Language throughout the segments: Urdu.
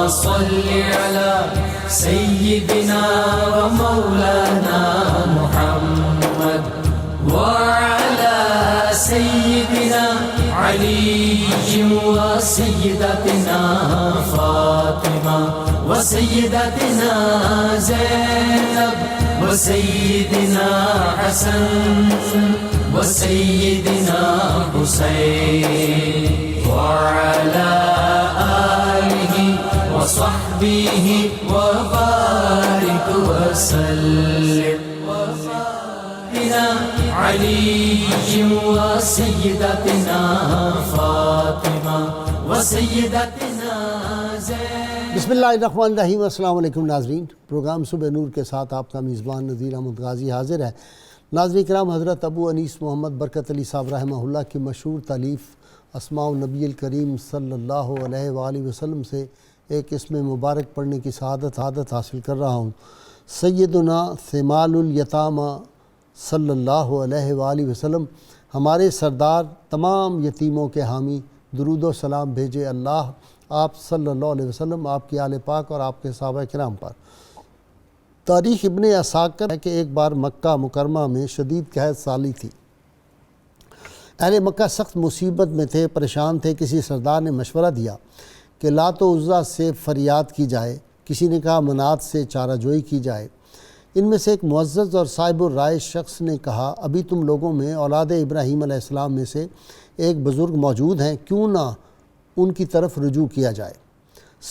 صل على سيدنا ومولانا محمد وعلى سيدنا علي وسيدتنا فاطمة وسيدتنا زينب وسيدنا حسن وسيدنا حسين وعلى آله وصحبه وبارك وسلم علي وسيدتنا فاطمة وسيدتنا زينب. بسم اللہ الرحمن الرحیم. السلام علیکم ناظرین. پروگرام صبح نور کے ساتھ آپ کا میزبان نذیر احمد غازی حاضر ہے. ناظرین کرام، حضرت ابو انیس محمد برکت علی صاحب رحمہ اللہ کی مشہور تالیف اسماء النبی الکریم صلی اللہ علیہ وآلہ وسلم سے ایک اسم مبارک پڑھنے کی سعادت حاصل کر رہا ہوں. سیدنا ثمال الیتامى صلی اللہ علیہ وآلہ وسلم، ہمارے سردار تمام یتیموں کے حامی، درود و سلام بھیجے اللہ آپ صلی اللہ علیہ وسلم، آپ کی آل پاک اور آپ کے صحابہ کرام پر. تاریخ ابن عساکر ہے کہ ایک بار مکہ مکرمہ میں شدید قحط سالی تھی. اہل مکہ سخت مصیبت میں تھے، پریشان تھے. کسی سردار نے مشورہ دیا کہ لات و عزیٰ سے فریاد کی جائے، کسی نے کہا منات سے چارہ جوئی کی جائے. ان میں سے ایک معزز اور صاحب الرائے شخص نے کہا ابھی تم لوگوں میں اولاد ابراہیم علیہ السلام میں سے ایک بزرگ موجود ہیں، کیوں نہ ان کی طرف رجوع کیا جائے.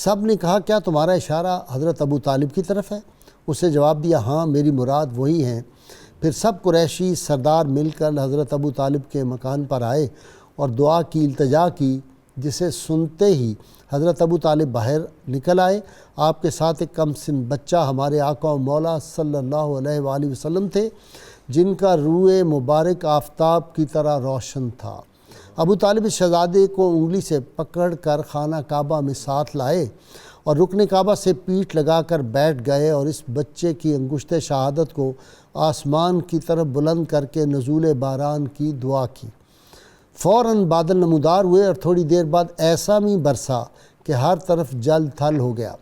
سب نے کہا کیا تمہارا اشارہ حضرت ابو طالب کی طرف ہے؟ اس نے جواب دیا ہاں، میری مراد وہی ہیں. پھر سب قریشی سردار مل کر حضرت ابو طالب کے مکان پر آئے اور دعا کی، التجا کی، جسے سنتے ہی حضرت ابو طالب باہر نکل آئے. آپ کے ساتھ ایک کم سن بچہ ہمارے آقا و مولا صلی اللہ علیہ وآلہ وسلم تھے، جن کا روئے مبارک آفتاب کی طرح روشن تھا. ابو طالب اس شہزادے کو انگلی سے پکڑ کر خانہ کعبہ میں ساتھ لائے اور رکن کعبہ سے پیٹھ لگا کر بیٹھ گئے اور اس بچے کی انگشت شہادت کو آسمان کی طرف بلند کر کے نزول باران کی دعا کی. فوراً بادل نمودار ہوئے اور تھوڑی دیر بعد ایسا می برسا کہ ہر طرف جل تھل ہو گیا.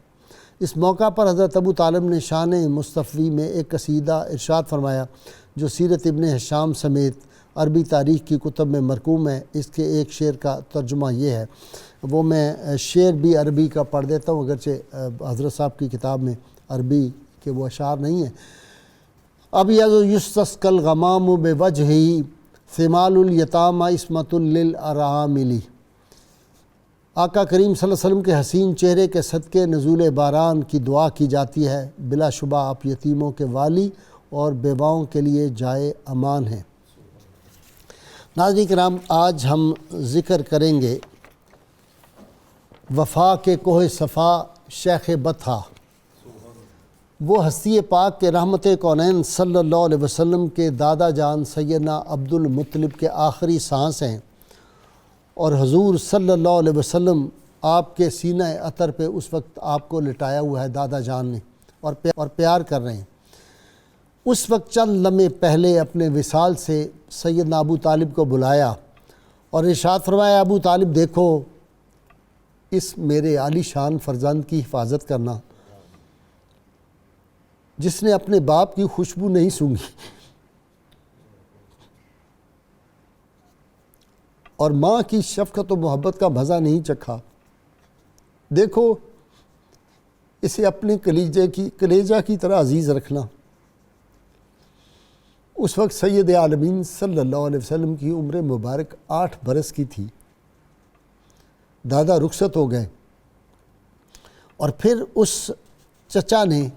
اس موقع پر حضرت ابو طالب نے شان مصطفی میں ایک قصیدہ ارشاد فرمایا جو سیرت ابن ہشام سمیت عربی تاریخ کی کتب میں مرقوم ہے. اس کے ایک شعر کا ترجمہ یہ ہے، وہ میں شعر بھی عربی کا پڑھ دیتا ہوں، اگرچہ حضرت صاحب کی کتاب میں عربی کے وہ اشعار نہیں ہیں. ابیض یستسقی الغمام بوجہہ ثمال الیتامى عصمۃ للارامل. آقا کریم صلی اللہ علیہ وسلم کے حسین چہرے کے صدقے نزول باران کی دعا کی جاتی ہے. بلا شبہ آپ یتیموں کے والی اور بیواؤں کے لیے جائے امان ہیں. ناظرین کرام، آج ہم ذکر کریں گے وفا کے کوہ صفا شیخ بطحہ، وہ ہستی پاک کے رحمت کونین صلی اللہ علیہ وسلم کے دادا جان سیدنا عبد المطلب کے آخری سانس ہیں، اور حضور صلی اللہ علیہ وسلم آپ کے سینہ عطر پہ اس وقت آپ کو لٹایا ہوا ہے دادا جان نے اور پیار کر رہے ہیں. اس وقت چند لمحے پہلے اپنے وصال سے سیدنا ابو طالب کو بلایا اور ارشاد فرمایا ابو طالب دیکھو اس میرے عالی شان فرزند کی حفاظت کرنا جس نے اپنے باپ کی خوشبو نہیں سونگھی اور ماں کی شفقت و محبت کا مزہ نہیں چکھا. دیکھو اسے اپنے کلیجہ کی طرح عزیز رکھنا. اس وقت سید عالمین صلی اللہ علیہ وسلم کی عمر مبارک 8 برس کی تھی. دادا رخصت ہو گئے اور پھر اس چچا نے،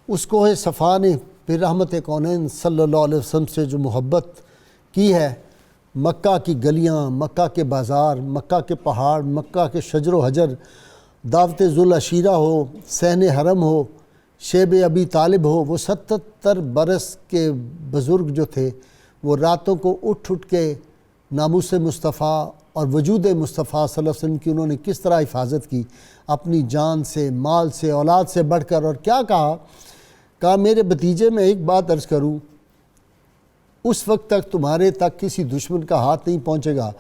اس کوہ صفا نے پھر رحمت کونین صلی اللہ علیہ وسلم سے جو محبت کی ہے، مکہ کی گلیاں، مکہ کے بازار، مکہ کے پہاڑ، مکہ کے شجر و حجر، دعوت ذوالعشیرہ ہو، صحن حرم ہو، شیب ابی طالب ہو، وہ 77 برس کے بزرگ جو تھے وہ راتوں کو اٹھ کے ناموس مصطفیٰ اور وجود مصطفیٰ صلی اللہ علیہ وسلم کی انہوں نے کس طرح حفاظت کی، اپنی جان سے، مال سے، اولاد سے بڑھ کر. اور کیا کہا میرے بھتیجے میں ایک بات عرض کروں، اس وقت تک تمہارے تک کسی دشمن کا ہاتھ نہیں پہنچے گا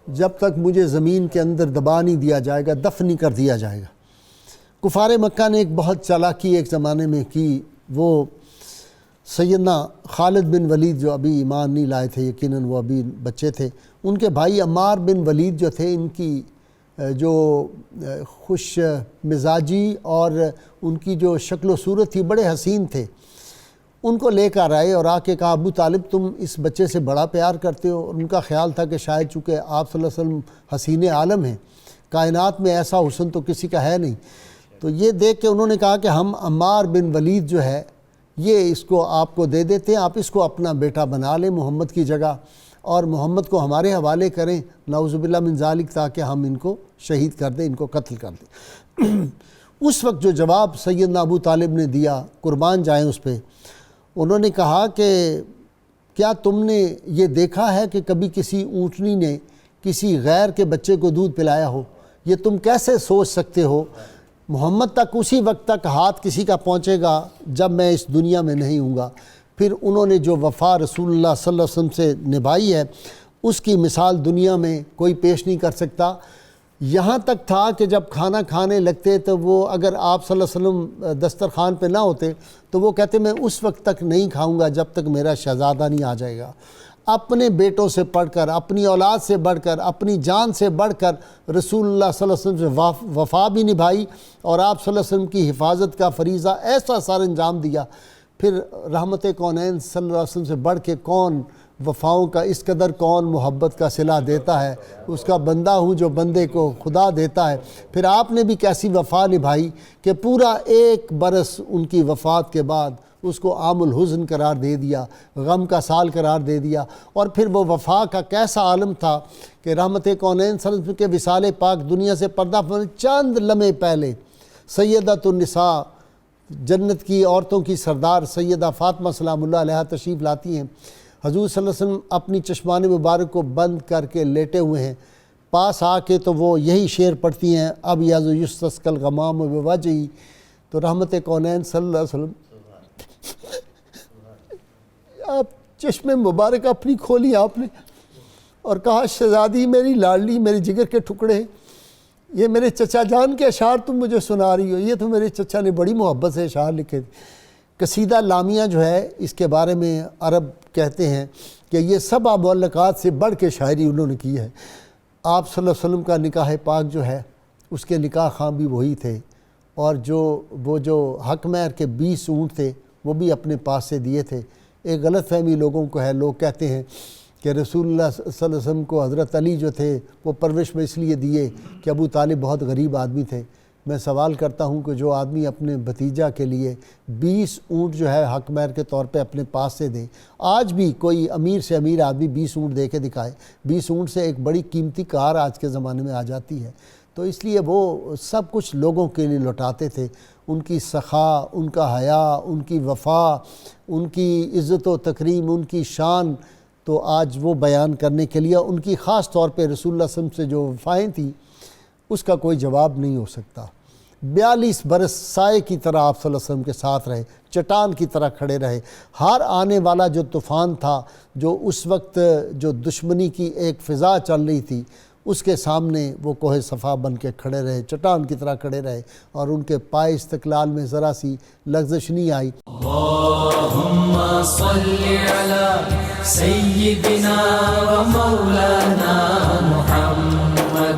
جب تک مجھے زمین کے اندر دبا نہیں دیا جائے گا، دفن نہیں کر دیا جائے گا. کفار مکہ نے ایک بہت چالاکی ایک زمانے میں کی، وہ سیدنا خالد بن ولید جو ابھی ایمان نہیں لائے تھے، یقیناً وہ ابھی بچے تھے، ان کے بھائی عمار بن ولید جو تھے، ان کی جو خوش مزاجی اور ان کی جو شکل و صورت تھی، بڑے حسین تھے، ان کو لے کر آئے اور آ کے کہا ابو طالب تم اس بچے سے بڑا پیار کرتے ہو، اور ان کا خیال تھا کہ شاید چونکہ آپ صلی اللہ علیہ وسلم حسین عالم ہیں، کائنات میں ایسا حسن تو کسی کا ہے نہیں، تو یہ دیکھ کے انہوں نے کہا کہ ہم عمار بن ولید جو ہے یہ اس کو آپ کو دے دیتے ہیں، آپ اس کو اپنا بیٹا بنا لیں محمد کی جگہ، اور محمد کو ہمارے حوالے کریں نعوذ باللہ من ذالک، تاکہ ہم ان کو شہید کر دیں، ان کو قتل کر دیں۔ اس وقت جو جواب سیدنا ابو طالب نے دیا، قربان جائیں اس پہ، انہوں نے کہا کہ کیا تم نے یہ دیکھا ہے کہ کبھی کسی اونٹنی نے کسی غیر کے بچے کو دودھ پلایا ہو؟ یہ تم کیسے سوچ سکتے ہو؟ محمد تک اسی وقت تک ہاتھ کسی کا پہنچے گا جب میں اس دنیا میں نہیں ہوں گا۔ پھر انہوں نے جو وفا رسول اللہ صلی اللہ علیہ وسلم سے نبھائی ہے، اس کی مثال دنیا میں کوئی پیش نہیں کر سکتا۔ یہاں تک تھا کہ جب کھانا کھانے لگتے تو وہ اگر آپ صلی اللہ علیہ وسلم دسترخوان پہ نہ ہوتے تو وہ کہتے میں اس وقت تک نہیں کھاؤں گا جب تک میرا شہزادہ نہیں آ جائے گا۔ اپنے بیٹوں سے پڑھ کر، اپنی اولاد سے بڑھ کر، اپنی جان سے بڑھ کر رسول اللہ صلی اللہ علیہ وسلم سے وفا بھی نبھائی، اور آپ صلی اللہ علیہ وسلم کی حفاظت کا فریضہ ایسا سر انجام دیا۔ پھر رحمت کونین صلی اللہ علیہ وسلم سے بڑھ کے کون وفاؤں کا اس قدر کون محبت کا صلہ دیتا ہے، اس کا بندہ ہوں جو بندے کو خدا دیتا ہے۔ پھر آپ نے بھی کیسی وفا نبھائی کہ پورا 1 برس ان کی وفات کے بعد اس کو عام الحزن قرار دے دیا، غم کا سال قرار دے دیا۔ اور پھر وہ وفا کا کیسا عالم تھا کہ رحمت کونین صلی اللہ علیہ وسلم کے وصال پاک دنیا سے پردہ فرمانے چند لمحے پہلے سیدۃ النساء، جنت کی عورتوں کی سردار سیدہ فاطمہ سلام اللہ علیہا تشریف لاتی ہیں۔ حضور صلی اللہ علیہ وسلم اپنی چشمان مبارک کو بند کر کے لیٹے ہوئے ہیں، پاس آ کے تو وہ یہی شعر پڑھتی ہیں، اب یاز یستسقی الغمام بوجہی، تو رحمت کونین صلی اللہ علیہ وسلم آپ چشم مبارک اپنی کھولی آپ نے اور کہا شہزادی میری لاڈلی، میری جگر کے ٹکڑے، یہ میرے چچا جان کے اشعار تم مجھے سنا رہی ہو؟ یہ تو میرے چچا نے بڑی محبت سے اشعار لکھے تھے۔ قصیدہ لامیہ جو ہے اس کے بارے میں عرب کہتے ہیں کہ یہ 7 معلقات سے بڑھ کے شاعری انہوں نے کی ہے۔ آپ صلی اللہ علیہ وسلم کا نکاح پاک جو ہے اس کے نکاح خواں بھی وہی تھے، اور وہ جو حق مہر کے 20 اونٹ تھے وہ بھی اپنے پاس سے دیے تھے۔ ایک غلط فہمی لوگوں کو ہے، لوگ کہتے ہیں کہ رسول اللہ صلی اللہ علیہ وسلم کو حضرت علی جو تھے وہ پرورش میں اس لیے دیے کہ ابو طالب بہت غریب آدمی تھے۔ میں سوال کرتا ہوں کہ جو آدمی اپنے بھتیجا کے لیے 20 اونٹ جو ہے حق مہر کے طور پہ اپنے پاس سے دے، آج بھی کوئی امیر سے امیر آدمی 20 اونٹ دے کے دکھائے، 20 اونٹ سے ایک بڑی قیمتی کار آج کے زمانے میں آ جاتی ہے۔ تو اس لیے وہ سب کچھ لوگوں کے لیے لوٹاتے تھے، ان کی سخا، ان کا حیا، ان کی وفا، ان کی عزت و تکریم، ان کی شان، تو آج وہ بیان کرنے کے لیے ان کی خاص طور پہ رسول اللہ صلی اللہ علیہ وسلم سے جو وفائیں تھیں اس کا کوئی جواب نہیں ہو سکتا۔ 42 برس سائے کی طرح آپ صلی اللہ علیہ وسلم کے ساتھ رہے، چٹان کی طرح کھڑے رہے۔ ہر آنے والا جو طوفان تھا، جو اس وقت جو دشمنی کی ایک فضا چل رہی تھی، اس کے سامنے وہ کوہ صفا بن کے کھڑے رہے، چٹان کی طرح کھڑے رہے، اور ان کے پائے استقلال میں ذرا سی لغزش نہیں آئی۔ اللہم صلی علی سیدنا و مولانا محمد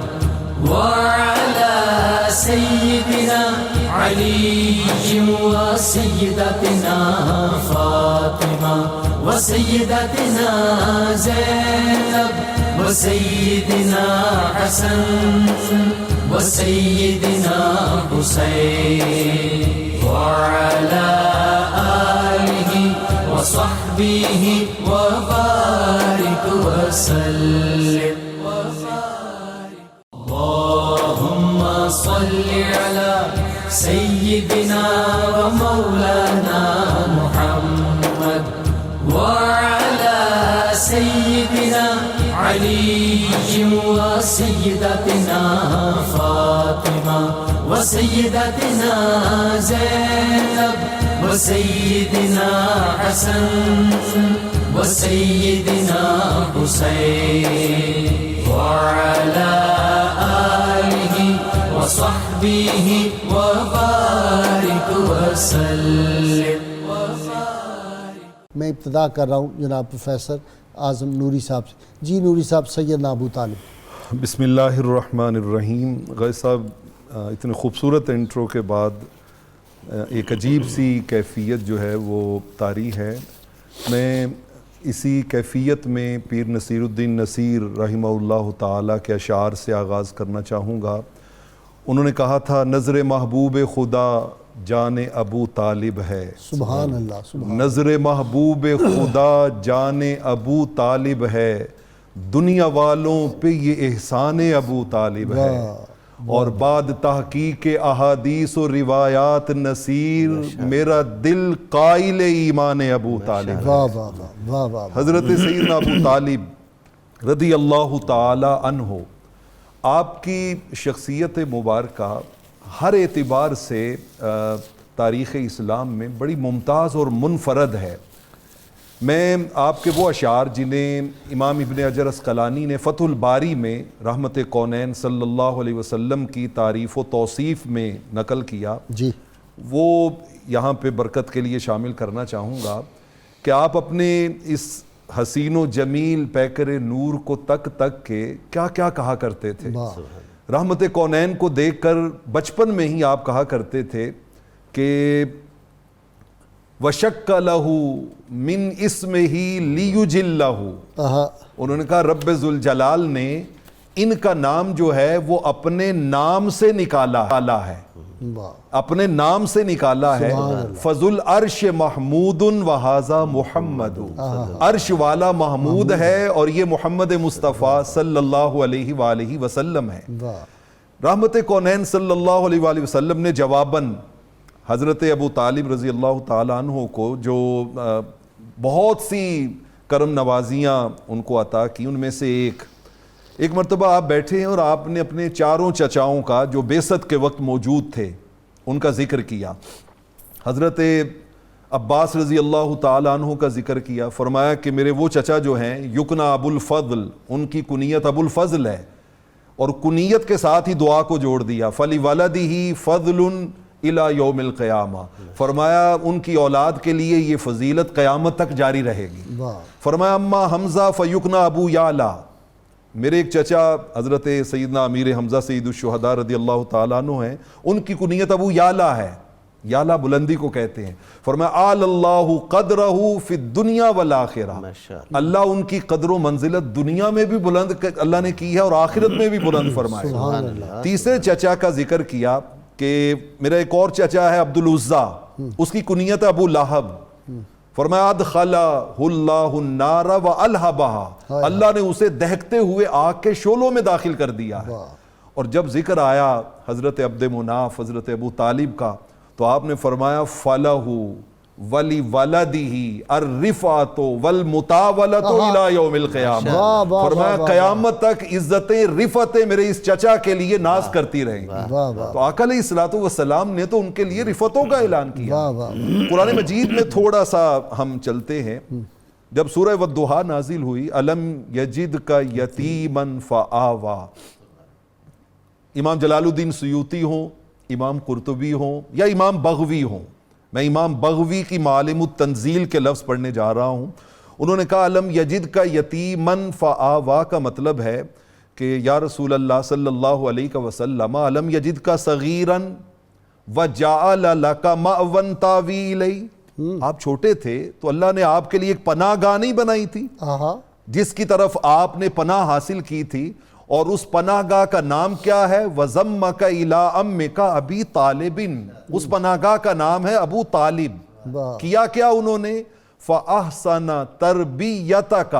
وعلی سیدنا علی و سیدتنا فاطمہ و سیدتنا زینب و سیدنا حسن و سیدنا حسین وعلی آلہ و صحبہ و بارک وسلم۔ اللہم صلی علی سیدنا و مولانا محمد وعلی سیدنا علی و سیدتنا فاطمہ و سیدتنا زینب و سیدنا حسن و سیدنا حسین وعلی آلہ و صحبہ و میں ابتدا کر رہا ہوں جناب پروفیسر اعظم نوری صاحب سے. جی نوری صاحب, سیدنا ابو طالب. بسم اللہ الرحمن الرحیم. غازی صاحب اتنے خوبصورت انٹرو کے بعد ایک عجیب سی کیفیت جو ہے وہ طاری ہے. میں اسی کیفیت میں پیر نصیر الدین نصیر رحمہ اللہ تعالیٰ کے اشعار سے آغاز کرنا چاہوں گا. انہوں نے کہا تھا نظر محبوب خدا جان ابو طالب ہے. سبحان اللہ, سبحان. نظر محبوب خدا جان ابو طالب ہے, دنیا والوں پہ یہ احسان ابو طالب ہے. اور بعد تحقیق احادیث و روایات نصیر میرا دل قائل ایمان ابو طالب ہے. حضرت سیدنا ابو طالب رضی اللہ تعالی عنہ, آپ کی شخصیت مبارکہ ہر اعتبار سے تاریخ اسلام میں بڑی ممتاز اور منفرد ہے. میں آپ کے وہ اشعار جنہیں امام ابن حجر عسقلانی نے فتح الباری میں رحمت کونین صلی اللہ علیہ وسلم کی تعریف و توصیف میں نقل کیا, جی وہ یہاں پہ برکت کے لیے شامل کرنا چاہوں گا کہ آپ اپنے اس حسین و جمیل پیکر نور کو تک کے کیا کیا کہا کرتے تھے. رحمت کونین کو دیکھ کر بچپن میں ہی آپ کہا کرتے تھے کہ وَشَكَّ لَهُ مِنْ اسْمِهِ لِيُجِلَّهُ. انہوں نے کہا رب ذوالجلال نے ان کا نام جو ہے وہ اپنے نام سے نکالا ہے, اپنے نام سے نکالا ہے. فَذُو الْعَرْشِ مَحْمُودٌ وَهَذَا مُحَمَّدٌ. عرش والا محمود ہے اور یہ محمد مصطفیٰ صلی اللہ علیہ وآلہ وسلم ہے. رحمت کونین صلی اللہ علیہ وآلہ وسلم نے جواباً حضرت ابو طالب رضی اللہ تعالیٰ عنہ کو جو بہت سی کرم نوازیاں ان کو عطا کی, ان میں سے ایک مرتبہ آپ بیٹھے ہیں اور آپ نے اپنے چاروں چچاؤں کا جو بعثت کے وقت موجود تھے ان کا ذکر کیا. حضرت عباس رضی اللہ تعالیٰ عنہ کا ذکر کیا, فرمایا کہ میرے وہ چچا جو ہیں یکنا ابو الفضل, ان کی کنیت ابو الفضل ہے, اور کنیت کے ساتھ ہی دعا کو جوڑ دیا فَلِوَلَدِهِ فَضْلٌ اِلَى یوم القیامہ. فرمایا ان کی اولاد کے لیے یہ فضیلت قیامت تک جاری رہے گی. فرمایا اما حمزہ فیکنا ابو یعلا, میرے ایک چچا حضرت سیدنا امیر حمزہ سید الشہداء رضی اللہ تعالیٰ عنہ ہیں, ان کی کنیت ابو یعلا ہے. یعلا بلندی کو کہتے ہیں. فرمایا آل اللہ قدرہ فی الدنیا والآخرہ, اللہ ان کی قدر و منزلت دنیا میں بھی بلند اللہ نے کی ہے اور آخرت میں بھی بلند فرمایا. تیسرے چچا کا ذکر کیا کہ میرا ایک اور چچا ہے عبد العزیٰ, اس کی کنیت ابو لہب. فرمایا ادخلہ اللہ النار والہبہا, اللہ نے اسے دہکتے ہوئے آگ کے شعلوں میں داخل کر دیا ہے. اور جب ذکر آیا حضرت عبد مناف حضرت ابو طالب کا تو آپ نے فرمایا فَلَهُ وَلِوَلَدِهِ الرِّفَعَةُ وَالْمُطَاوَلَةُ إِلَى يَوْمِ الْقِيَامَةِ. فرمایا قیامت تک عزتیں رفعتیں میرے اس چچا کے لیے ناز کرتی رہیں گی. تو آقا علیہ الصلوۃ والسلام نے تو ان کے لیے رفعتوں کا اعلان کیا. قرآن مجید میں تھوڑا سا ہم چلتے ہیں, جب سورہ والضحیٰ نازل ہوئی الم یجدک یتیما فآویٰ, امام جلال الدین سیوطی ہوں, امام قرطبی ہوں یا امام بغوی ہوں, میں امام بغوی کی معالم التنزیل کے لفظ پڑھنے جا رہا ہوں. انہوں نے کہا علم یجد کا یتیمن فآوا کا مطلب ہے کہ یا رسول اللہ صلی اللہ علیہ وسلم علم یجد کا صغیرن وجعل لک مأون تاوی الیہ, آپ چھوٹے تھے تو اللہ نے آپ کے لیے ایک پناہ گاہ نہیں بنائی تھی جس کی طرف آپ نے پناہ حاصل کی تھی, اور اس پناہ گاہ کا نام کیا ہے وَزَمَّكَ إِلَىٰ أَمِّكَ أَبِي طَالِبٍ, اس پناہ گاہ کا نام ہے ابو طالب. کیا کیا انہوں نے فَأَحْسَنَ تَرْبِيَّتَكَ,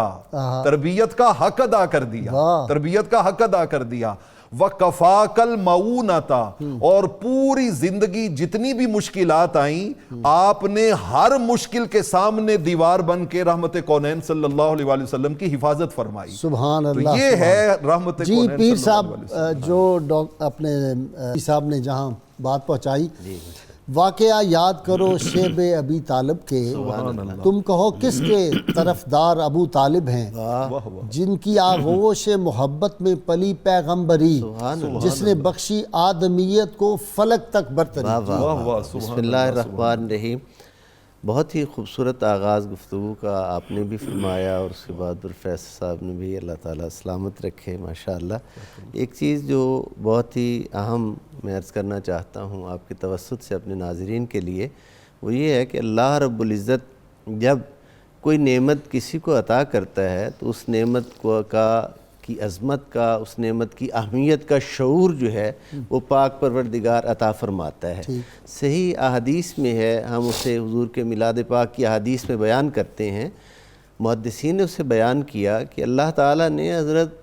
تربیت کا حق ادا کر دیا, تربیت کا حق ادا کر دیا. وَكَفَاكَ الْمَعُونَةَ, اور پوری زندگی جتنی بھی مشکلات آئیں آپ نے ہر مشکل کے سامنے دیوار بن کے رحمت کونین صلی اللہ علیہ وآلہ وسلم کی حفاظت فرمائی. سبحان اللہ. تو یہ ہے رحمت جی کونین. پیر صاحب جو اپنے صاحب نے جہاں بات پہنچائی, واقعہ یاد کرو شیب ابی طالب کے, تم کہو کس کے طرفدار ابو طالب ہیں جن کی آغوش محبت میں پلی پیغمبری, جس نے بخشی آدمیت کو فلک تک برتری. بسم اللہ الرحمن الرحیم. بہت ہی خوبصورت آغاز گفتگو کا آپ نے بھی فرمایا، اور اس کے بعد پروفیسر صاحب نے بھی، اللہ تعالیٰ سلامت رکھے ماشاءاللہ۔ ایک چیز جو بہت ہی اہم میں عرض کرنا چاہتا ہوں آپ کے توسط سے اپنے ناظرین کے لیے، وہ یہ ہے کہ اللہ رب العزت جب کوئی نعمت کسی کو عطا کرتا ہے تو اس نعمت کی عظمت کا، اس نعمت کی اہمیت کا شعور جو ہے وہ پاک پروردگار عطا فرماتا ہے۔ صحیح احادیث میں ہے، ہم اسے حضور کے میلاد پاک کی احادیث میں بیان کرتے ہیں، محدثین نے اسے بیان کیا کہ اللہ تعالیٰ نے حضرت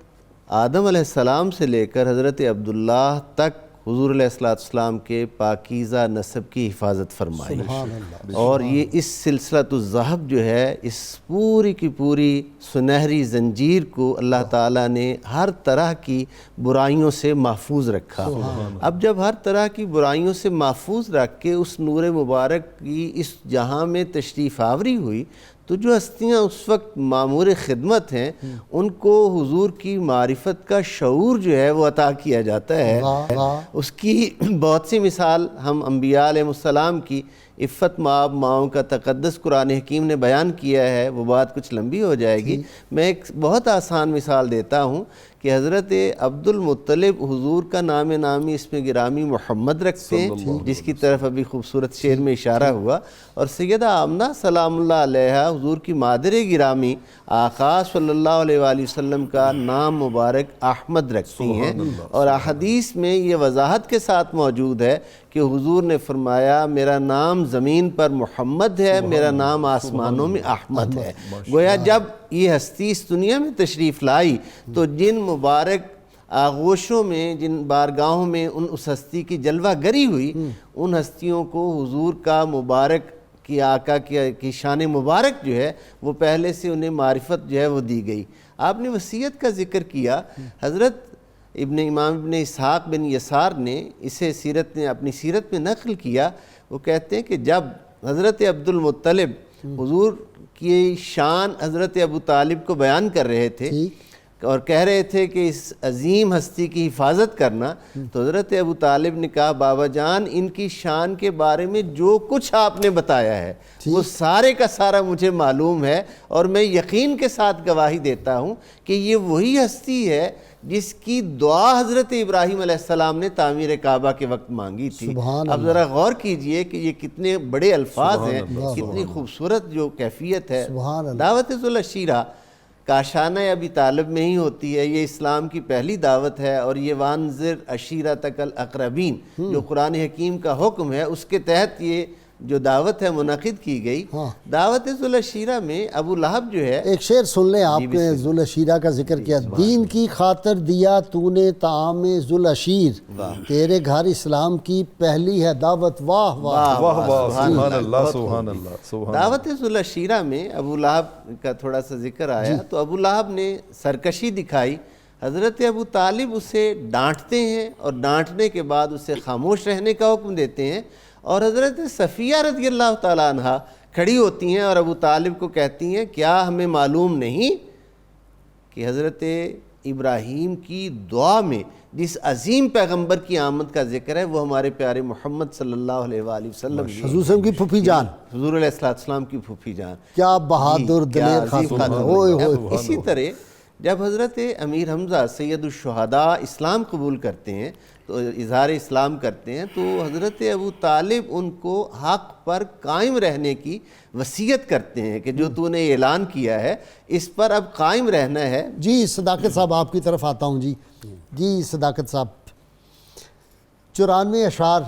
آدم علیہ السلام سے لے کر حضرت عبداللہ تک حضور علیہ السلام کے پاکیزہ نسب کی حفاظت فرمائی، اور یہ اس سلسلۃ الذہب جو ہے، اس پوری کی پوری سنہری زنجیر کو اللہ تعالیٰ نے ہر طرح کی برائیوں سے محفوظ رکھا۔ اب جب ہر طرح کی برائیوں سے محفوظ رکھ کے اس نور مبارک کی اس جہاں میں تشریف آوری ہوئی، تو جو ہستیاں اس وقت مامور خدمت ہیں ان کو حضور کی معرفت کا شعور جو ہے وہ عطا کیا جاتا ہے۔ اس کی بہت سی مثال ہم انبیاء علیہ السلام کی عفت مآب ماؤں کا تقدس قرآن حکیم نے بیان کیا ہے، وہ بات کچھ لمبی ہو جائے گی۔ میں ایک بہت آسان مثال دیتا ہوں کہ حضرت عبد المطلب حضور کا نام نامی اسم گرامی محمد رکھتے ہیں، جس کی طرف ابھی خوبصورت شعر میں اشارہ ہوا، اور سیدہ آمنہ سلام اللہ علیہا حضور کی مادر گرامی آقا صلی اللہ علیہ وآلہ وسلم کا نام مبارک احمد رکھتی ہیں، اور احادیث میں یہ وضاحت کے ساتھ موجود ہے کہ حضور نے فرمایا میرا نام زمین پر محمد ہے، میرا نام آسمانوں میں احمد ہے۔ گویا جب یہ ہستی اس دنیا میں تشریف لائی تو جن مبارک آغوشوں میں، جن بارگاہوں میں اس ہستی کی جلوہ گری ہوئی، ان ہستیوں کو حضور کا مبارک کی آقا کی شان مبارک جو ہے وہ پہلے سے انہیں معرفت جو ہے وہ دی گئی۔ آپ نے وصیت کا ذکر کیا، حضرت امام ابن اسحاق بن یسار نے اسے سیرت نے اپنی سیرت میں نقل کیا، وہ کہتے ہیں کہ جب حضرت عبد المطلب حضور کی شان حضرت ابو طالب کو بیان کر رہے تھے اور کہہ رہے تھے کہ اس عظیم ہستی کی حفاظت کرنا، تو حضرت ابو طالب نے کہا بابا جان ان کی شان کے بارے میں جو کچھ آپ نے بتایا ہے وہ سارے کا سارا مجھے معلوم ہے، اور میں یقین کے ساتھ گواہی دیتا ہوں کہ یہ وہی ہستی ہے جس کی دعا حضرت ابراہیم علیہ السلام نے تعمیر کعبہ کے وقت مانگی تھی۔ اب ذرا غور کیجئے کہ یہ کتنے بڑے الفاظ ہیں، کتنی خوبصورت جو کیفیت ہے۔ دعوت ذو العشیرہ کاشانہ ابی طالب میں ہی ہوتی ہے، یہ اسلام کی پہلی دعوت ہے، اور یہ وانذر عشیرتک الاقربین جو قرآن حکیم کا حکم ہے اس کے تحت یہ جو دعوت ہے منعقد کی گئی۔ دعوت ذو العشیرہ میں ابو لہب جو ہے، ایک شعر سن لیں، آپ نے ذو العشیرہ کا ذکر کیا، دین کی خاطر دیا تو نے طعام ذو العشیر، تیرے گھر اسلام کی پہلی ہے دعوت، واہ واہ واہ واہ، سبحان اللہ سبحان اللہ۔ دعوت ذو العشیرہ میں ابو لہب کا تھوڑا سا ذکر آیا، تو ابو لہب نے سرکشی دکھائی، حضرت ابو طالب اسے ڈانٹتے ہیں اور ڈانٹنے کے بعد اسے خاموش رہنے کا حکم دیتے ہیں، اور حضرت صفیہ رضی اللہ تعالیٰ عنہ کھڑی ہوتی ہیں اور ابو طالب کو کہتی ہیں کیا ہمیں معلوم نہیں کہ حضرت ابراہیم کی دعا میں جس عظیم پیغمبر کی آمد کا ذکر ہے وہ ہمارے پیارے محمد صلی اللہ علیہ وآلہ وسلم حضور صلی کی پھوپھی جان، حضور علیہ السلام کی پھوپھی جان، کیا بہادر دلیر خاتون۔ اسی طرح جب حضرت امیر حمزہ سید الشہداء اسلام قبول کرتے ہیں تو اظہار اسلام کرتے ہیں، تو حضرت ابو طالب ان کو حق پر قائم رہنے کی وصیت کرتے ہیں کہ جو تو نے اعلان کیا ہے اس پر اب قائم رہنا ہے۔ جی صداقت صاحب آپ کی طرف آتا ہوں۔ جی صداقت صاحب، 94 اشعار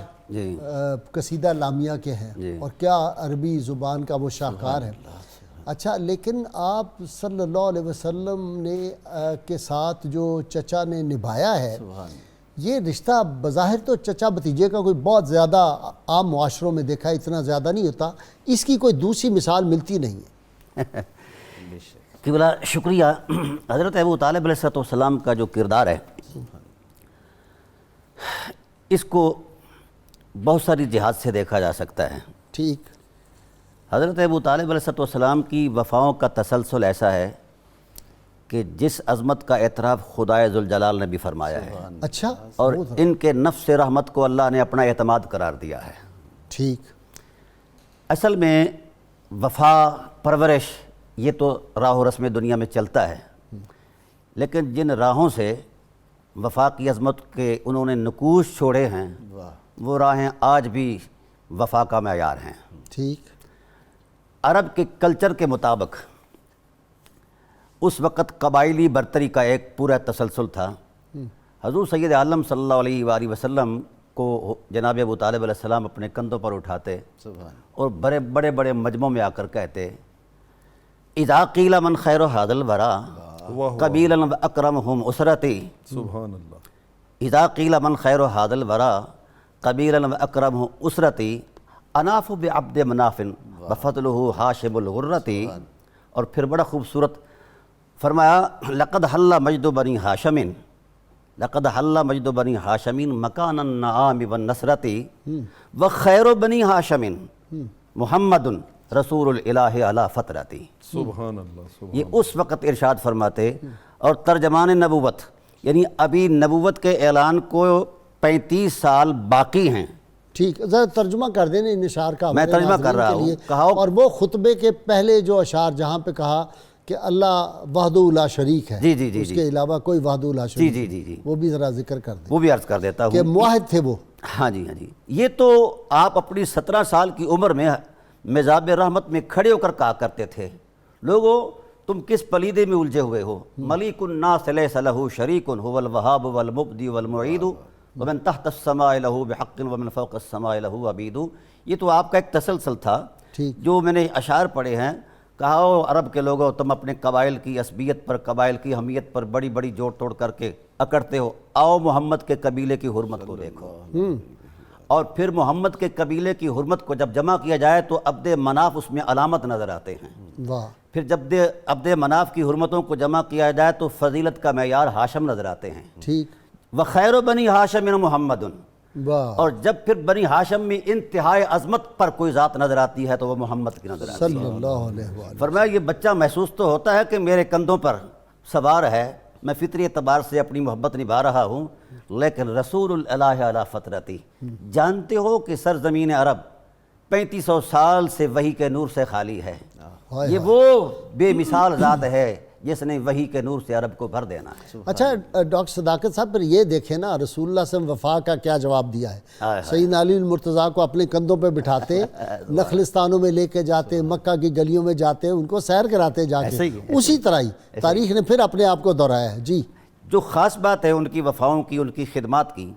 قصیدہ لامیہ کے ہیں، اور کیا عربی زبان کا وہ شاہکار ہے۔ اچھا، لیکن آپ صلی اللہ علیہ وسلم نے کے ساتھ جو چچا نے نبھایا ہے، یہ رشتہ بظاہر تو چچا بھتیجے کا کوئی بہت زیادہ عام معاشروں میں دیکھا اتنا زیادہ نہیں ہوتا، اس کی کوئی دوسری مثال ملتی نہیں ہے۔ قبلہ شکریہ۔ حضرت ابو طالب علیہ السلام کا جو کردار ہے اس کو بہت ساری جہات سے دیکھا جا سکتا ہے۔ ٹھیک، حضرت ابو طالب علیہ السلام کی وفاؤں کا تسلسل ایسا ہے کہ جس عظمت کا اعتراف خدائے ذوالجلال نے بھی فرمایا ہے، اچھا، اور ان کے نفس رحمت کو اللہ نے اپنا اعتماد قرار دیا ہے۔ ٹھیک، اصل میں وفا پرورش یہ تو راہ و رسم دنیا میں چلتا ہے، لیکن جن راہوں سے وفا کی عظمت کے انہوں نے نقوش چھوڑے ہیں وہ راہیں آج بھی وفا کا معیار ہیں۔ ٹھیک۔ عرب کے کلچر کے مطابق اس وقت قبائلی برتری کا ایک پورا تسلسل تھا۔ حضور سید عالم صلی اللہ علیہ وآلہ وسلم کو جناب ابو طالب علیہ السلام اپنے کندھوں پر اٹھاتے اور بڑے بڑے بڑے مجمعوں میں آ کر کہتے اذا قیل من خیر هذا الورى قبیلا واکرمهم اسرتی، سبحان اللہ، اذا قیل من خیر هذا الورى قبیلا واکرمه اسرتی اناف بعبد مناف وفضله ہاشم الغرتی۔ اور پھر بڑا خوبصورت فرمایا لقد حل مجد بنی ہاشم، لقد حل مجد بنی ہاشم مکان النعام والنصرت وخیر بنی ہاشم محمد رسول الالہ علی فطرتی۔ سبحان اللہ، سبحان یہ اس وقت ارشاد فرماتے، اور ترجمان نبوت یعنی ابھی نبوت کے اعلان کو 35 سال باقی ہیں۔ ٹھیک، ذرا ترجمہ کر دیں ان اشعار کا میں ترجمہ کر رہا ہوں، کہا اور وہ خطبے کے پہلے جو اشعار جہاں پہ کہا کہ اللہ وحدہ لا شریک ہے، جی جی جی اس کے علاوہ کوئی وحدہ لا جی شریک جی جی جی وہ بھی ذرا ذکر کر دیں وہ بھی عرض کر دیتا کہ ہوں۔ موحد تھے وہ۔ ہاں جی ہاں جی، یہ تو آپ اپنی 17 سال کی عمر میں مذاب رحمت میں کھڑے ہو کر کہا کرتے تھے لوگو تم کس پلیدے میں الجھے ہوئے ہو، ملیک الناس لیس لہ شریک هو الوہاب والمبدی والمعید ومن تحت السماء لہ بحق ومن فوق السماء لہ عبید۔ یہ تو آپ کا ایک تسلسل تھا جو میں نے اشعار پڑھے ہیں۔ کہا ہو عرب کے لوگوں تم اپنے قبائل کی عصبیت پر، قبائل کی حمیت پر بڑی بڑی جوڑ توڑ کر کے اکڑتے ہو، آؤ محمد کے قبیلے کی حرمت کو دیکھو۔ اور پھر محمد کے قبیلے کی حرمت کو جب جمع کیا جائے تو عبد مناف اس میں علامت نظر آتے ہیں۔ واہ، پھر جب عبد مناف کی حرمتوں کو جمع کیا جائے تو فضیلت کا معیار ہاشم نظر آتے ہیں۔ ٹھیک، وخیر بنی ہاشم محمد، واہ، اور جب پھر بنی ہاشم میں انتہائی عظمت پر کوئی ذات نظر آتی ہے تو وہ محمد کی نظر آتی ہے۔ صلی اللہ علیہ وآلہ۔ فرمایا یہ بچہ محسوس تو ہوتا ہے کہ میرے کندھوں پر سوار ہے، میں فطری اعتبار سے اپنی محبت نبھا رہا ہوں، لیکن رسول الالہ علی فطرتی، جانتے ہو کہ سرزمین عرب 3500 سال سے وحی کے نور سے خالی ہے۔ یہ وہ بے مثال ذات ہے جس نے وحی کے نور سے عرب کو بھر دینا ہے۔ اچھا ڈاکٹر صداقت صاحب، پھر یہ دیکھیں نا رسول اللہ صلی اللہ علیہ وسلم وفا کا کیا جواب دیا ہے۔ سیدنا علی المرتضیٰ کو اپنے کندھوں پہ بٹھاتے، نخلستانوں میں لے کے جاتے، مکہ کی گلیوں میں جاتے، ان کو سیر کراتے جا کے، اسی طرح ہی تاریخ نے پھر اپنے آپ کو دہرایا ہے۔ جی، جو خاص بات ہے ان کی وفاؤں کی، ان کی خدمات کی،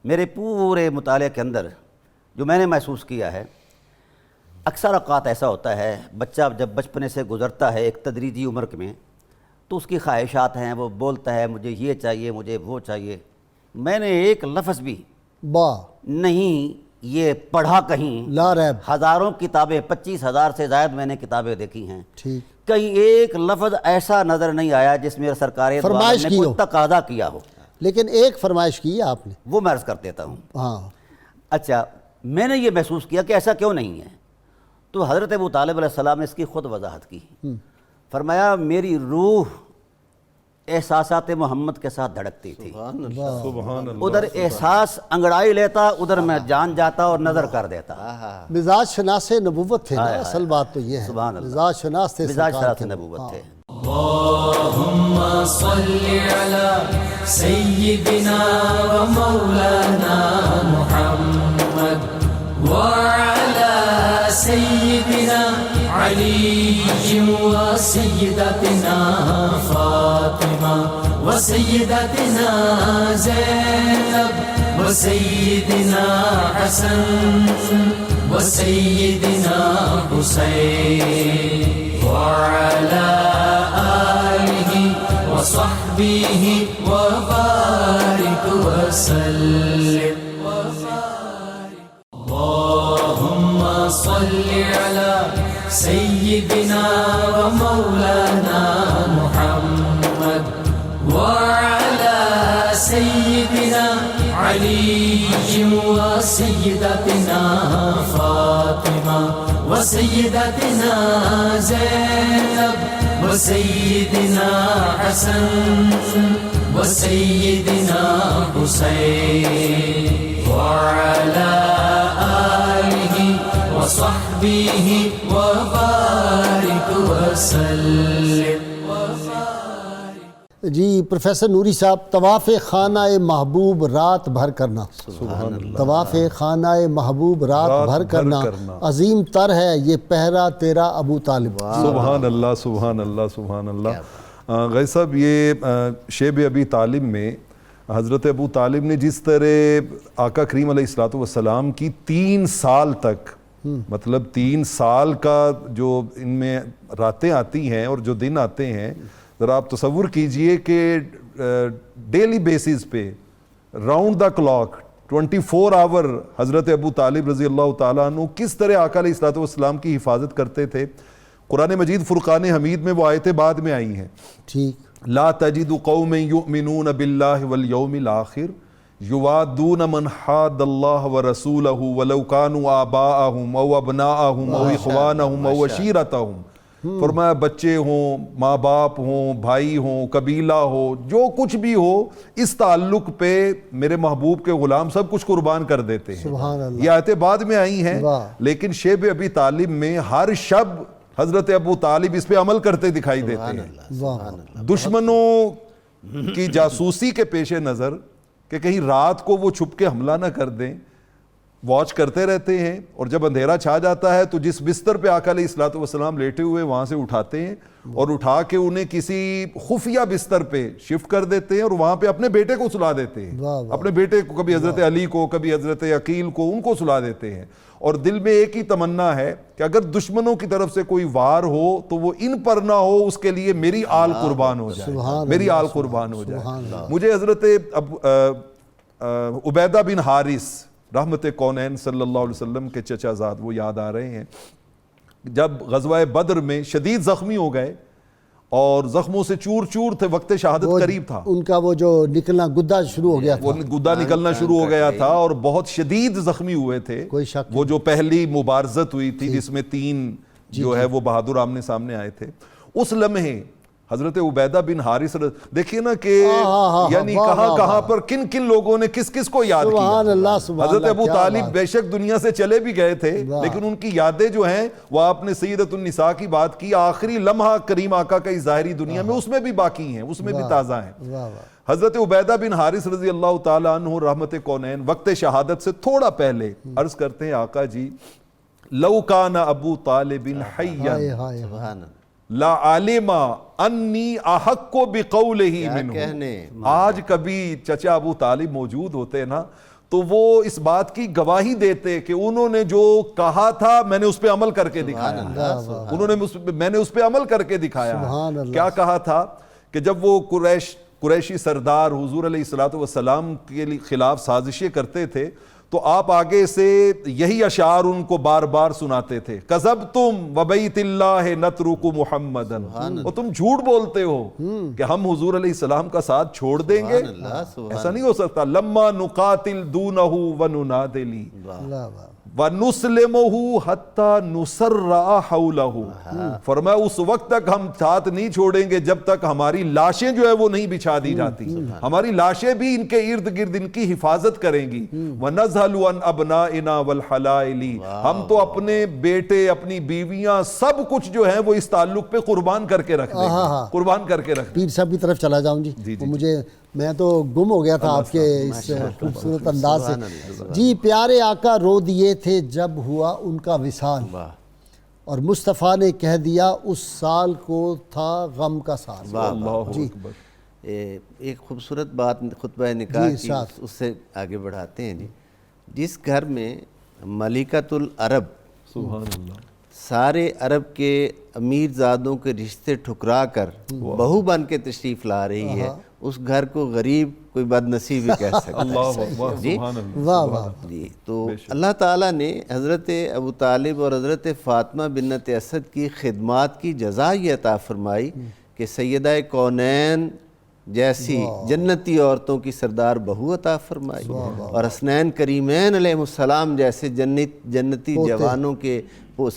میرے پورے مطالعے کے اندر جو میں نے محسوس کیا ہے، اکثر اوقات ایسا ہوتا ہے بچہ جب بچپنے سے گزرتا ہے ایک تدریجی عمر میں تو اس کی خواہشات ہیں، وہ بولتا ہے مجھے یہ چاہیے، مجھے وہ چاہیے۔ میں نے ایک لفظ بھی نہیں یہ پڑھا کہیں، لا ریب، ہزاروں کتابیں، 25,000 سے زائد میں نے کتابیں دیکھی ہیں، ٹھیک، کہیں ایک لفظ ایسا نظر نہیں آیا جس میں سرکار دو عالم نے کوئی تقاضا کیا ہو۔ لیکن ایک فرمائش کی ہے آپ نے، وہ میں عرض کر دیتا ہوں۔ ہاں، اچھا، میں نے یہ محسوس کیا کہ ایسا کیوں نہیں ہے، تو حضرت ابو طالب علیہ السلام نے اس کی خود وضاحت کی۔ فرمایا میری روح احساسات محمد کے ساتھ دھڑکتی تھی، سبحان اللہ، ادھر احساس انگڑائی لیتا، ادھر میں جان جاتا اور نظر کر دیتا۔ مزاج شناس نبوت تھے نا، اصل بات تو یہ ہے، سبحان اللہ، مزاج شناس تھے، مزاج شناس نبوت تھے۔ اللهم صل على سيدنا ومولانا محمد وعلى سيدنا علي وسيدتنا فاطمة وسيدتنا زينب وسيدنا حسن وسيدنا حسين وعلى آله وصحبه وبارك وسلم اللهم صل على سيدنا ومولانا محمد وعلى سيدنا علي وسيدتنا فاطمة وسيدتنا زينب وسيدنا حسن وسيدنا حسين وعلى آله وصحبه وصحبه وبارك وسلم. جی پروفیسر نوری صاحب، طواف خانہ محبوب رات بھر کرنا، طواف خانہ محبوب رات بھر کرنا عظیم تر ہے یہ پہرا تیرا ابو طالب. سبحان اللہ سبحان اللہ سبحان اللہ. غازی صاحب، یہ شیب ابی طالب میں حضرت ابو طالب نے جس طرح آقا کریم علیہ الصلوۃ والسلام کی 3 سال تک، مطلب 3 سال کا جو ان میں راتیں آتی ہیں اور جو دن آتے ہیں، ذرا آپ تصور کیجئے کہ ڈیلی بیسز پہ راؤنڈ دا کلاک 24 آور حضرت ابو طالب رضی اللہ تعالیٰ عنہ کس طرح آقا علیہ الصلوۃ والسلام کی حفاظت کرتے تھے. قرآن مجید فرقان حمید میں وہ آیتیں بعد میں آئی ہیں. ٹھیک. لا تجد قوم یؤمنون باللہ والیوم الآخر یوادون من حاد اللہ ورسولہ ولو کانوا آباءہم او ابناءہم او اخوانہم او عشیرتہم. فرمایا بچے ہوں، ماں باپ ہوں، بھائی ہوں، قبیلہ ہو، جو کچھ بھی ہو، اس تعلق پہ میرے محبوب کے غلام سب کچھ قربان کر دیتے ہیں. سبحان اللہ. یہ آیتیں بعد میں آئی ہیں، لیکن شیب ابی طالب میں ہر شب حضرت ابو طالب اس پہ عمل کرتے دکھائی دیتے ہیں. دشمنوں کی جاسوسی کے پیش نظر کہ کہیں رات کو وہ چھپ کے حملہ نہ کر دیں، واچ کرتے رہتے ہیں، اور جب اندھیرا چھا جاتا ہے تو جس بستر پہ آقا علیہ الصلوۃ والسلام لیٹے ہوئے وہاں سے اٹھاتے ہیں اور اٹھا کے انہیں کسی خفیہ بستر پہ شفٹ کر دیتے ہیں اور وہاں پہ اپنے بیٹے کو سلا دیتے ہیں. اپنے بیٹے کو، کبھی حضرت علی کو، کبھی حضرت عقیل کو، ان کو سلا دیتے ہیں. اور دل میں ایک ہی تمنا ہے کہ اگر دشمنوں کی طرف سے کوئی وار ہو تو وہ ان پر نہ ہو، اس کے لیے میری آل قربان ہو جائے، میری آل قربان ہو جائے. مجھے حضرت عبیدہ بن حارث رحمت کونین صلی اللہ علیہ وسلم کے چچا زاد وہ یاد آ رہے ہیں. جب غزوہ بدر میں شدید زخمی ہو گئے اور زخموں سے چور چور تھے، وقت شہادت قریب تھا، ان کا وہ جو نکلنا گدا شروع ہو گیا تھا، وہ گدا نکلنا شروع ہو گیا تھا اور بہت شدید زخمی ہوئے تھے. وہ جو پہلی مبارزت ہوئی تھی جس میں 3 جو ہے وہ بہادر آمنے سامنے آئے تھے، اس لمحے حضرت عبیدہ بن حارث، دیکھیے نا کہ یعنی کہاں کہاں پر کن کن لوگوں نے کس کس کو یاد کیا. حضرت ابو طالب بے شک دنیا سے چلے بھی گئے تھے، لیکن ان کی یادیں جو ہیں وہ آپ نے سیدۃ النساء کی بات کی، آخری لمحہ کریم آقا کا اس ظاہری دنیا میں اس میں بھی باقی ہیں، اس میں بھی تازہ ہیں. حضرت عبیدہ بن حارث رضی اللہ تعالیٰ عنہ رحمت کونین وقت شہادت سے تھوڑا پہلے عرض کرتے ہیں، آقا جی لو کان ابو طالب حیا لا علم انی احق بقولہ منہ. آج کبھی چچا ابو طالب موجود ہوتے نا تو وہ اس بات کی گواہی دیتے کہ انہوں نے جو کہا تھا میں نے اس پہ عمل کر کے دکھایا. میں نے اس پہ عمل کر کے دکھایا. کیا کہا تھا کہ جب وہ قریشی سردار حضور علیہ الصلوۃ والسلام کے خلاف سازشیں کرتے تھے تو آپ آگے سے یہی اشعار ان کو بار بار سناتے تھے، کذبتم وبیت اللہ نترک محمدا، اور تم جھوٹ بولتے ہو کہ ہم حضور علیہ السلام کا ساتھ چھوڑ دیں گے، ایسا نہیں ہو سکتا. لما نقاتل دونہ وننادلی وَنُسْلِمُهُ حَتَّى نُسَرَّعَ حَوْلَهُ. فرمایا اس وقت تک ہم ساتھ نہیں چھوڑیں گے جب تک ہماری لاشیں جو ہے وہ نہیں بچھا دی جاتی. ہماری لاشیں بھی ان کے ارد گرد ان کی حفاظت کریں گی. وَنَزْهَلُ عَنْ أَبْنَائِنَا وَالْحَلَائِلِ. ہم تو اپنے بیٹے، اپنی بیویاں، سب کچھ جو ہے وہ اس تعلق پہ قربان کر کے رکھ دیں گے، قربان کر کے رکھ دیں. پیر صاحب کی طرف چلا جاؤں جی. مجھے میں تو گم ہو گیا تھا آپ کے اس خوبصورت انداز سے. جی پیارے آقا رو دیے تھے جب ہوا ان کا وصال، اور مصطفیٰ نے کہہ دیا اس سال کو تھا غم کا سال. اللہ جی ایک خوبصورت بات خطبہ نکاح کی اس سے آگے بڑھاتے ہیں. جی جس گھر میں ملکۃ العرب سبحان اللہ سارے عرب کے امیر زادوں کے رشتے ٹھکرا کر بہو بن کے تشریف لا رہی ہے، اس گھر کو غریب کوئی بد نصیب بھی کہہ سکتا ہے. جی جی تو اللہ تعالیٰ نے حضرت ابو طالب اور حضرت فاطمہ بنت اسد کی خدمات کی جزا یہ عطا فرمائی کہ سیدہ کونین جیسی جنتی عورتوں کی سردار بہو عطا فرمائی، اور حسنین کریمین علیہ السلام جیسے جنتی جوانوں کے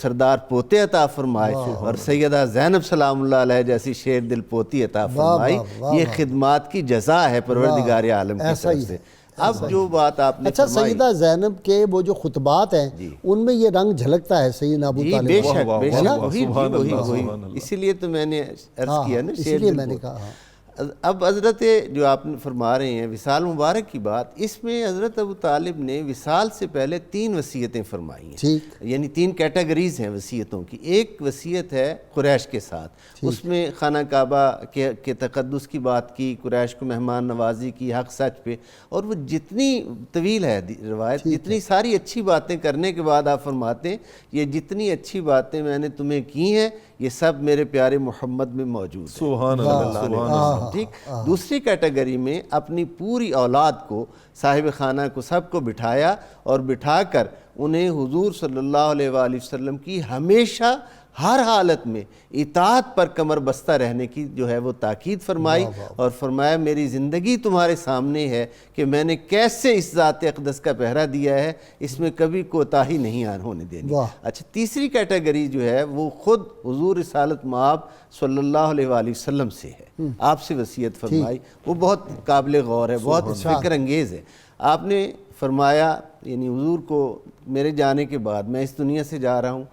سردار پوتے عطا فرمائے، اور سیدہ زینب سلام اللہ علیہ جیسی شیر دل پوتی عطا فرمائی. یہ خدمات کی جزا ہے پروردگار عالم کی طرف سے. اب جو بات آپ نے اچھا فرمائی، سیدہ زینب کے وہ جو خطبات ہیں ان میں یہ رنگ جھلکتا ہے سیدنا ابو جی طالب بے کا۔ شک بے واہ، شک، واہ، وہی سبحان وہی اللہ، وہی سبحان اللہ۔ اسی لیے تو میں نے عرض ہاں، کیا نا اسی شعر لیے دل میں نے کو۔ کہا ہاں۔ اب حضرت جو آپ نے فرما رہے ہیں وصال مبارک کی بات، اس میں حضرت ابو طالب نے وصال سے پہلے 3 وصیتیں فرمائی ہیں، ٹھیک۔ یعنی 3 کیٹیگریز ہیں وصیتوں کی۔ ایک وصیت ہے قریش کے ساتھ، اس میں خانہ کعبہ کے تقدس کی بات کی، قریش کو مہمان نوازی کی، حق سچ پہ، اور وہ جتنی طویل ہے روایت، جتنی ساری اچھی باتیں کرنے کے بعد آپ فرماتے ہیں یہ جتنی اچھی باتیں میں نے تمہیں کی ہیں یہ سب میرے پیارے محمد میں موجود ہیں، سبحان صلی اللہ، اللہ علیہ سبحان وسلم۔ اللہ۔ ٹھیک۔ دوسری کیٹیگری میں اپنی پوری اولاد کو، صاحب خانہ کو، سب کو بٹھایا اور بٹھا کر انہیں حضور صلی اللہ علیہ وآلہ وسلم کی ہمیشہ ہر حالت میں اطاعت پر کمر بستہ رہنے کی جو ہے وہ تاکید فرمائی، اور فرمایا میری زندگی تمہارے سامنے ہے کہ میں نے کیسے اس ذات اقدس کا پہرا دیا ہے، اس میں کبھی کوتاہی نہیں ہونے دینی۔ اچھا تیسری کیٹیگری جو ہے وہ خود حضور رسالت مآب صلی اللہ علیہ وآلہ وسلم سے ہے، آپ سے وصیت فرمائی، وہ بہت قابل غور ہے، بہت فکر انگیز ہے۔ آپ نے فرمایا یعنی حضور کو میرے جانے کے بعد، میں اس دنیا سے جا رہا ہوں،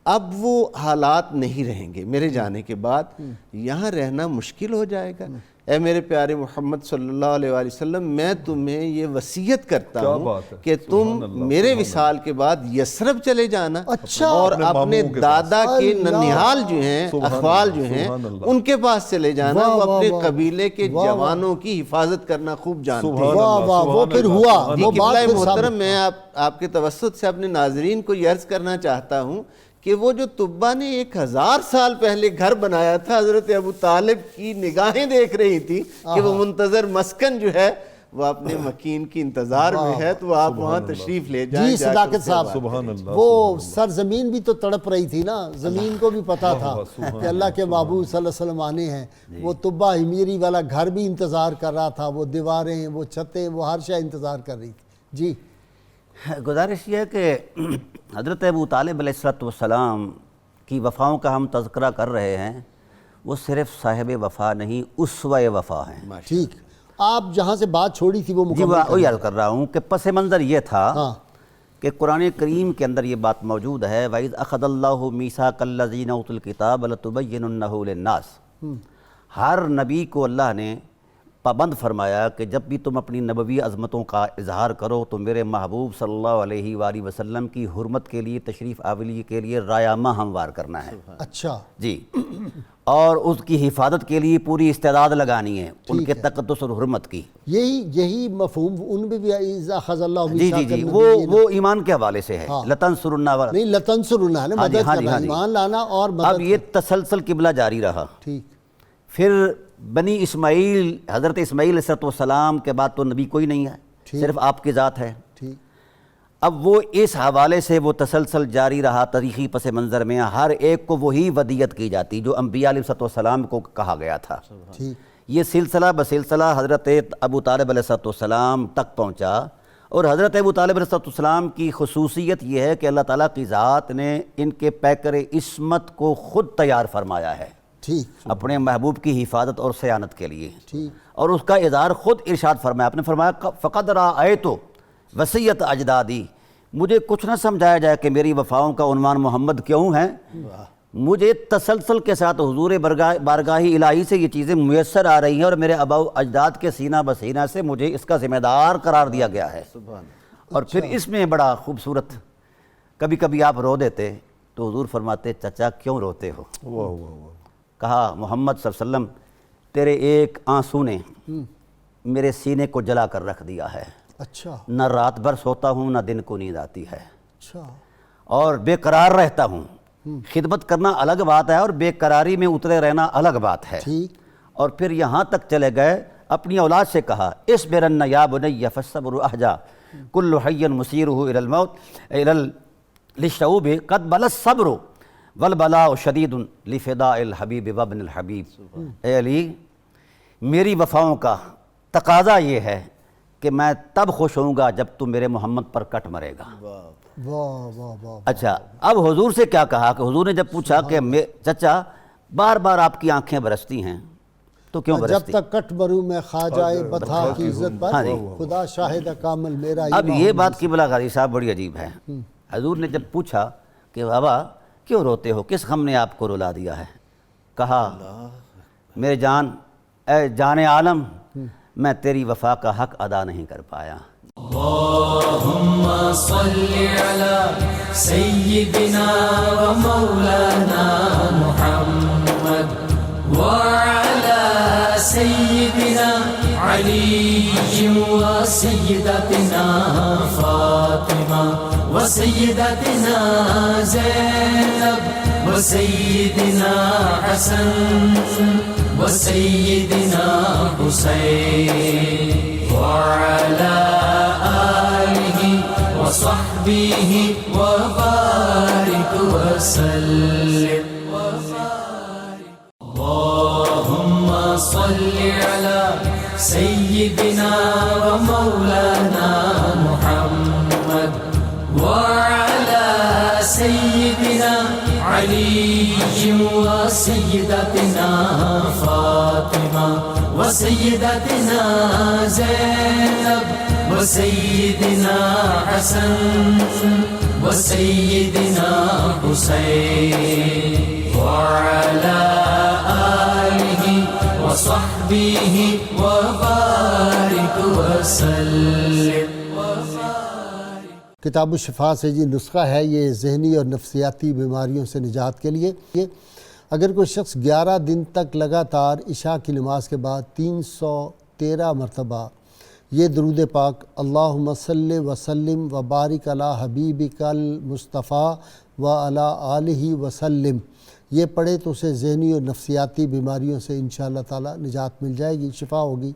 اب وہ حالات نہیں رہیں گے، میرے جانے کے بعد یہاں رہنا مشکل ہو جائے گا۔ اے میرے پیارے محمد صلی اللہ علیہ وآلہ وسلم، میں تمہیں یہ وصیت کرتا ہوں کہ تم میرے وصال کے بعد یثرب چلے جانا، اور اپنے دادا کے ننیحال جو ہیں، اخوال جو ہیں، ان کے پاس چلے جانا، وہ اپنے قبیلے کے جوانوں کی حفاظت کرنا خوب جانتے ہیں۔ واہ واہ، وہ پھر ہوا، وہ بات قبلہ پھر محترم، میں آپ کے توسط سے اپنے ناظرین کو یہ عرض کرنا چاہتا ہوں کہ وہ جو طبہ نے 1000 سال پہلے گھر بنایا تھا، حضرت ابو طالب کی نگاہیں دیکھ رہی تھی کہ وہ منتظر مسکن جو ہے وہ اپنے مکین کی انتظار میں ہے، تو آپ وہاں تشریف لے جائیں۔ جی صداقت صاحب، سبحان اللہ، وہ سرزمین بھی تو تڑپ رہی تھی نا، زمین کو بھی پتا تھا کہ اللہ کے محبوب صلی اللہ علیہ وسلم آنے ہیں۔ وہ طبہ ہمیری والا گھر بھی انتظار کر رہا تھا، وہ دیواریں، وہ چھتیں، وہ ہر شے انتظار کر رہی تھی۔ جی گزارش یہ ہے کہ حضرت ابو طالب علیہ السلام کی وفاؤں کا ہم تذکرہ کر رہے ہیں، وہ صرف صاحب وفا نہیں، اسوہ وفا ہیں۔ ٹھیک، آپ جہاں سے بات چھوڑی تھی وہ جی مکمل وہی عرض کر رہا ہوں کہ پس منظر یہ تھا ہاں۔ کہ قرآن کریم کے اندر یہ بات موجود ہے، وَإِذْ أَخَذَ اللَّهُ مِيثَاقَ الَّذِينَ أُوتُوا الْكِتَابَ لَتُبَيِّنُنَّهُ لِلنَّاسِ۔ ہر نبی کو اللہ نے پابند فرمایا کہ جب بھی تم اپنی نبوی عظمتوں کا اظہار کرو تو میرے محبوب صلی اللہ علیہ وآلہ وسلم کی حرمت کے لیے، تشریف آوری کے لیے رایامہ ہموار کرنا ہے۔ اچھا جی، اور اس کی حفاظت کے لیے پوری استعداد لگانی ہے، ان کے تقدس اور حرمت کی۔ یہی مفہوم ان میں بھی اذا اخذ اللہ جی جی جی، وہ ایمان کے حوالے سے ہے، لَتَنْصُرُنَّهُ، نہیں لتنصرنا ہے نا، مدد کرنا، ایمان لانا اور مدد۔ اب یہ تسلسل قبلہ جاری رہا۔ ٹھیک، پھر بنی اسماعیل، حضرت اسماعیل علیہ السلام کے بعد تو نبی کوئی نہیں ہے، صرف آپ کی ذات ہے۔ ٹھیک، اب وہ اس حوالے سے وہ تسلسل جاری رہا، تاریخی پس منظر میں ہر ایک کو وہی ودیت کی جاتی جو انبیاء علیہ السلام کو کہا گیا تھا۔ ٹھیک، یہ سلسلہ بسلسلہ حضرت ابو طالب علیہ السلام تک پہنچا، اور حضرت ابو طالب علیہ السلام کی خصوصیت یہ ہے کہ اللہ تعالیٰ کی ذات نے ان کے پیکر عصمت کو خود تیار فرمایا ہے ٹھیک، اپنے محبوب کی حفاظت اور سیانت کے لیے، ٹھیک، اور اس کا اظہار خود ارشاد فرمایا۔ آپ نے فرمایا فقد رأیت وصیت اجدادی، مجھے کچھ نہ سمجھایا جائے کہ میری وفاؤں کا عنوان محمد کیوں ہے، مجھے تسلسل کے ساتھ حضور بارگاہ الہی سے یہ چیزیں میسر آ رہی ہیں، اور میرے آباء و اجداد کے سینہ بسینہ سے مجھے اس کا ذمہ دار قرار دیا گیا ہے۔ اور پھر اس میں بڑا خوبصورت، کبھی کبھی آپ رو دیتے تو حضور فرماتے چچا کیوں روتے ہو؟ واہ واہ واہ، کہا محمد صلی اللہ علیہ وسلم تیرے ایک آنسو نے میرے سینے کو جلا کر رکھ دیا ہے، اچھا نہ رات بھر سوتا ہوں نہ دن کو نیند آتی ہے، اچھا، اور بے قرار رہتا ہوں۔ خدمت کرنا الگ بات ہے اور بے قراری میں اترے رہنا الگ بات ہے۔ ٹھیک، اور پھر یہاں تک چلے گئے، اپنی اولاد سے کہا اصبرن یا بنی فالصبر احجا کل حی مسیرہ الی الموت للشعوب قد بل الصبر والبلاء شدید لفداء الحبیب وابن الحبیب۔ اے علی، میری وفاؤں کا تقاضا یہ ہے کہ میں تب خوش ہوں گا جب تم میرے محمد پر کٹ مرے گا۔ واہ واہ واہ، اچھا، اب حضور سے کیا کہا کہ حضور نے جب پوچھا کہ چچا بار بار آپ کی آنکھیں برستی ہیں تو کیوں جب برستی؟ تک کٹ برو میں کھا جائے بتھا کی عزت پر ہاں جی۔ خدا شاہد کامل میرا اب ایمان یہ بات قبلہ غازی صاحب بڑی عجیب ہے۔ حضور نے جب پوچھا کہ بابا کیوں روتے ہو، کس غم نے آپ کو رلا دیا ہے، کہا میرے جان، اے جان عالم، میں تیری وفا کا حق ادا نہیں کر پایا۔ اللهم صل على سيدنا ومولانا محمد وعلى سيدنا علي وسيدتنا فاطمة وسيدتنا زينب وسيدنا حسن وسيدنا حسين وعلى آله وصحبه وبارك وسلم اللهم صل على سيدنا ومولانا محمد وعلى سيدنا علي وسيدتنا فاطمة وسيدتنا زينب وسيدنا حسن وسيدنا حسين وعلى آله وصحبه وبارك وسلم۔ کتاب الشفا سے جی نسخہ ہے یہ ذہنی اور نفسیاتی بیماریوں سے نجات کے لیے۔ اگر کوئی شخص 11 دن تک لگاتار عشاء کی نماز کے بعد 313 مرتبہ یہ درود پاک اللہم صلی وسلم وبارک علی حبیبک المصطفیٰ وعلی آلہ وسلم یہ پڑھے تو اسے ذہنی اور نفسیاتی بیماریوں سے انشاءاللہ تعالی نجات مل جائے گی، شفا ہوگی۔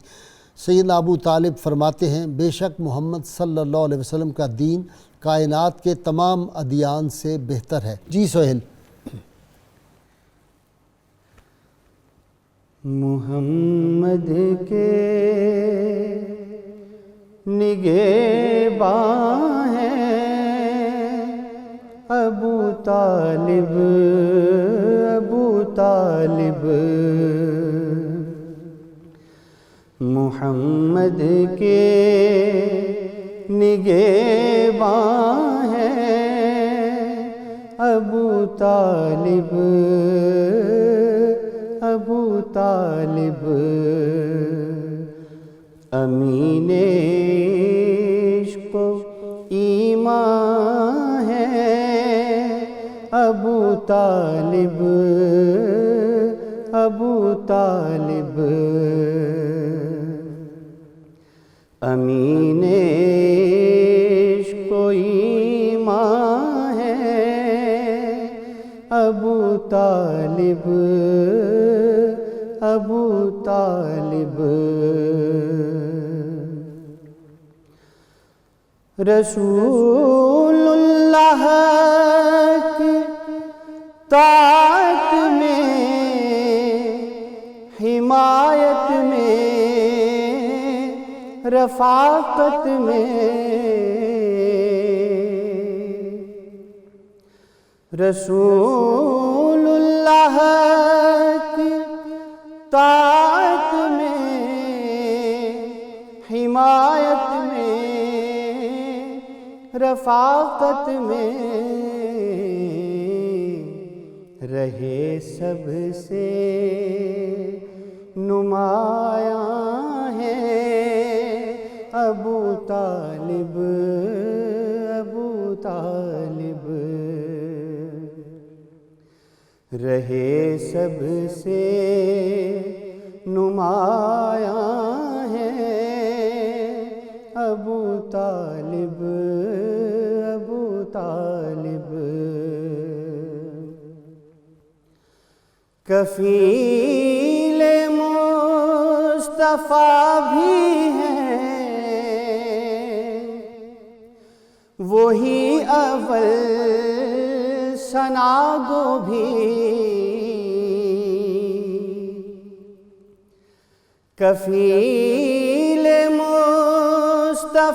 سیدنا ابو طالب فرماتے ہیں بے شک محمد صلی اللہ علیہ وسلم کا دین کائنات کے تمام ادیان سے بہتر ہے۔ جی سہیل۔ محمد کے نگہباں ہیں ابو طالب، ابو طالب، محمد کے نگہباں ہیں ابو طالب، ابو طالب، امین عشق و ایمان ہے ابو طالب، ابو طالب، امین عشق و ایمان ہے ابو طالب، ابو طالب، رسول اللہ کی طاعت میں، حمایت میں، رفاقت میں، رسول اللہ کی طاعت میں، حمایت میں، رفاقت میں رہے سب سے نمایاں ہے ابو طالب، ابو طالب، رہے سب سے نمایاں ہے ابو طالب، ابو طالب، کفیل مصطفیٰ بھی ہیں وہی اول ثنا گو بھی، کفیل مصطفیٰ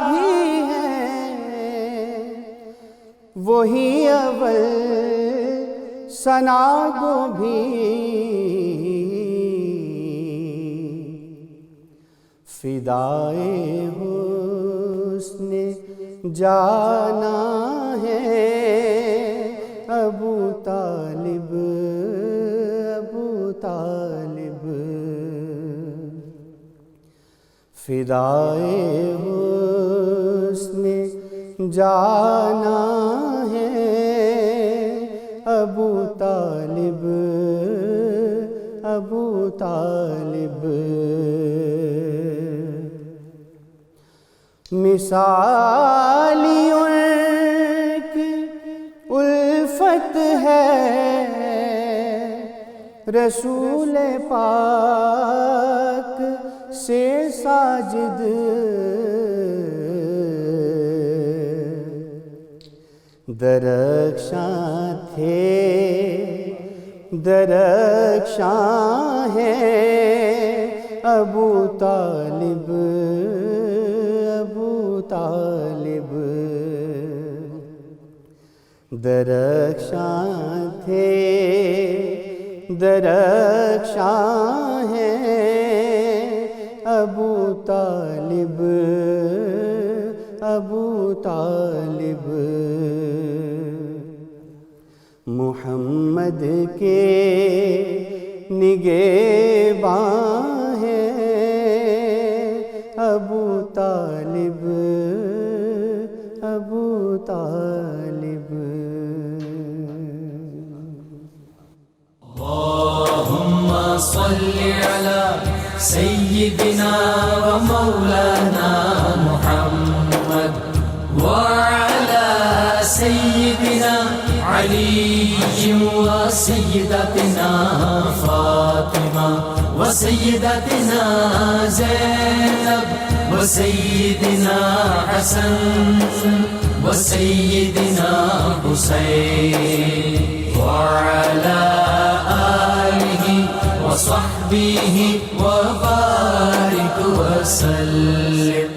بھی ہیں وہی اول ثنا گو بھی، فدائے حسن جانا ہے ابو طالب، ابو طالب، فدائے حسن جانا ہے ابو طالب، ابو طالب، مثالی ان کی الفت ہے رسول پاک سے ساجد، درخشاں تھے درخشاں ہے ابو طالب، ابو طالب، درخشاں تھے درخشاں ہے ابو طالب، ابو طالب، محمد کے نگہباں ہیں ابو طالب، ابو طالب۔ اللهم صل على سيدنا ومولانا محمد وعلى سيدنا علي وسيدتنا فاطمة وسيدتنا زينب وسيدنا حسن وسيدنا حسين وعلى آله وصحبه وبارك وسلم